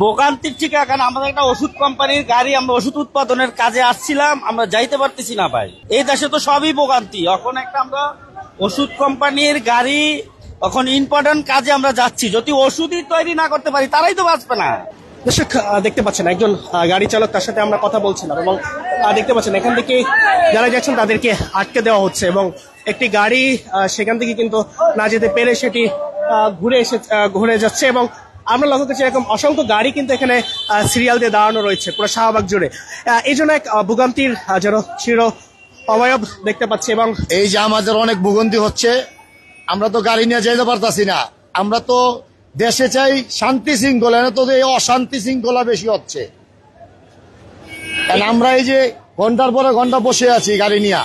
ভোগান্তির ঠিক কারণ আমাদের একটা ওষুধ কোম্পানির গাড়ি, আমরা ওষুধ উৎপাদনের কাজে আসছিলাম, আমরা যাইতে পারতেছি না ভাই। এই দেশে তো সবই ভোগান্তি। এখন একটা আমরা ওষুধ কোম্পানির গাড়ি, এখন ইম্পর্টেন্ট কাজে আমরা যাচ্ছি, যদি ওষুধই তৈরি না করতে পারি তারাই তো বাঁচবে না। দর্শক দেখতে পাচ্ছেন একজন গাড়ি চালক, তার সাথে আমরা কথা বলছিলাম এবং দেখতে পাচ্ছেন এখান থেকে যারা যাচ্ছেন তাদেরকে আটকে দেওয়া হচ্ছে এবং একটি গাড়ি সেখান থেকে কিন্তু না যেতে পেরে সেটি ঘুরে যাচ্ছে এবং আমরা লক্ষ্য করছি এরকম অসংখ্য গাড়ি কিন্তু এখানে সিরিয়াল দিয়ে দাঁড়ানো রয়েছে পুরো শাহবাগ জুড়ে। এই জন্য এক ভোগান্তির যেন চির অবয়ব দেখতে পাচ্ছি এবং এই যে আমাদের অনেক ভোগান্তি হচ্ছে, আমরা তো গাড়ি নিয়ে যেতে পারতাছি না। আমরা তো দেশে চাই শান্তি শৃঙ্খলা, তো এই অশান্তি শৃঙ্খলা বেশি হচ্ছে। কারণ আমরা এই যে ঘন্টার পরে ঘন্টা বসে আছি গাড়ি নিয়ে,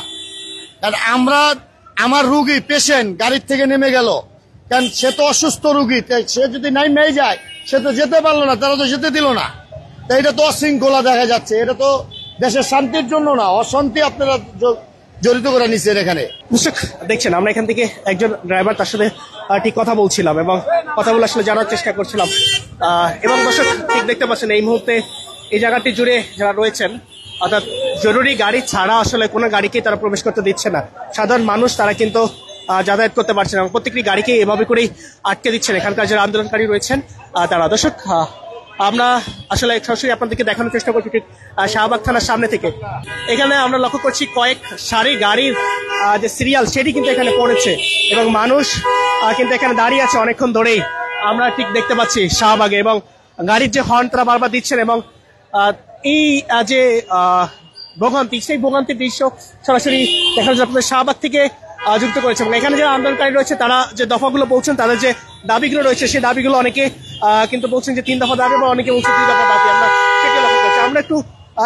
কারণ আমার রুগী পেশেন্ট গাড়ির থেকে নেমে গেল, কারণ সে তো অসুস্থ রুগী, সে যদি নেমে যায় সে তো যেতে পারলো না, তারা তো যেতে দিল না। এটা তো অশৃঙ্খলা দেখা যাচ্ছে, এটা তো দেশের শান্তির জন্য না, অশান্তি আপনারা জড়িত করে নিচ্ছেন এখানে। দর্শক দেখছেন আমরা এখান থেকে একজন ড্রাইভার, তার সাথে ঠিক কথা বলছিলাম এবং কথা বলে আসলে জানার চেষ্টা করছিলাম এবং দর্শক ঠিক দেখতে পাচ্ছেন এই মুহূর্তে এই জায়গাটি জুড়ে যারা রয়েছেন, অর্থাৎ জরুরি গাড়ি ছাড়া আসলে কোনো গাড়িকেই তারা প্রবেশ করতে দিচ্ছে না। সাধারণ মানুষ তারা কিন্তু যাতায়াত করতে পারছে না, প্রত্যেকটি গাড়িকে এভাবে করেই আটকে দিচ্ছেন এখানকার যারা আন্দোলনকারী রয়েছেন তারা। দর্শক আমরা আসলে সরাসরি আপনাদেরকে দেখানোর চেষ্টা করছি ঠিক শাহবাগ থানার সামনে থেকে। এখানে আমরা লক্ষ্য করছি কয়েক সারি গাড়ির যে সিরিয়াল সেটি কিন্তু এখানে পড়েছে এবং মানুষ কিন্তু এখানে দাঁড়িয়ে আছে অনেকক্ষণ ধরেই আমরা ঠিক দেখতে পাচ্ছি শাহবাগে, এবং গাড়ির যে হর্ন তারা বারবার দিচ্ছেন এবং এই যে ভোগান্তি, সেই ভোগান্তির দৃশ্য সরাসরি দেখা যাচ্ছে আপনাদের শাহবাগ থেকে যুক্ত করেছে। এবং এখানে যারা আন্দোলনকারী রয়েছে তারা যে দফাগুলো বলছেন, তাদের যে দাবিগুলো রয়েছে সেই দাবিগুলো অনেকে কিন্তু বলছেন যে 3 দফা দাবি, বা অনেকে বলছেন 2 দফা দাবি। আমরা সেটি লক্ষ্য করছি। আমরা একটু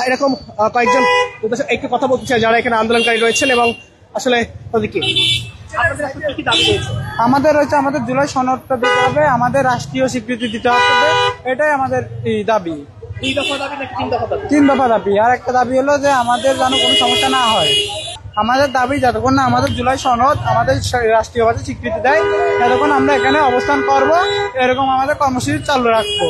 এরকম কয়েকজন একটু কথা বলতে চাই যারা এখানে আন্দোলনকারী রয়েছেন এবং আসলে তাদেরকে আমাদের হচ্ছে আমাদের জুলাই সনদটা দিতে হবে, আমাদের রাষ্ট্রীয় স্বীকৃতি দিতে হবে, এটাই আমাদের দাবি। 2 দফা দাবি নাকি 3 দফা দাবি? 3 দফা দাবি। আর একটা দাবি হলো যে আমাদের যেন কোনো সমস্যা না হয়। আমাদের দাবি যতক্ষণ না আমাদের জুলাই সনদ আমাদের রাষ্ট্রীয়ভাবে স্বীকৃতি দেয় ততক্ষণ আমরা এখানে অবস্থান করব, এরকম আমাদের কর্মসূচি চালু রাখবো।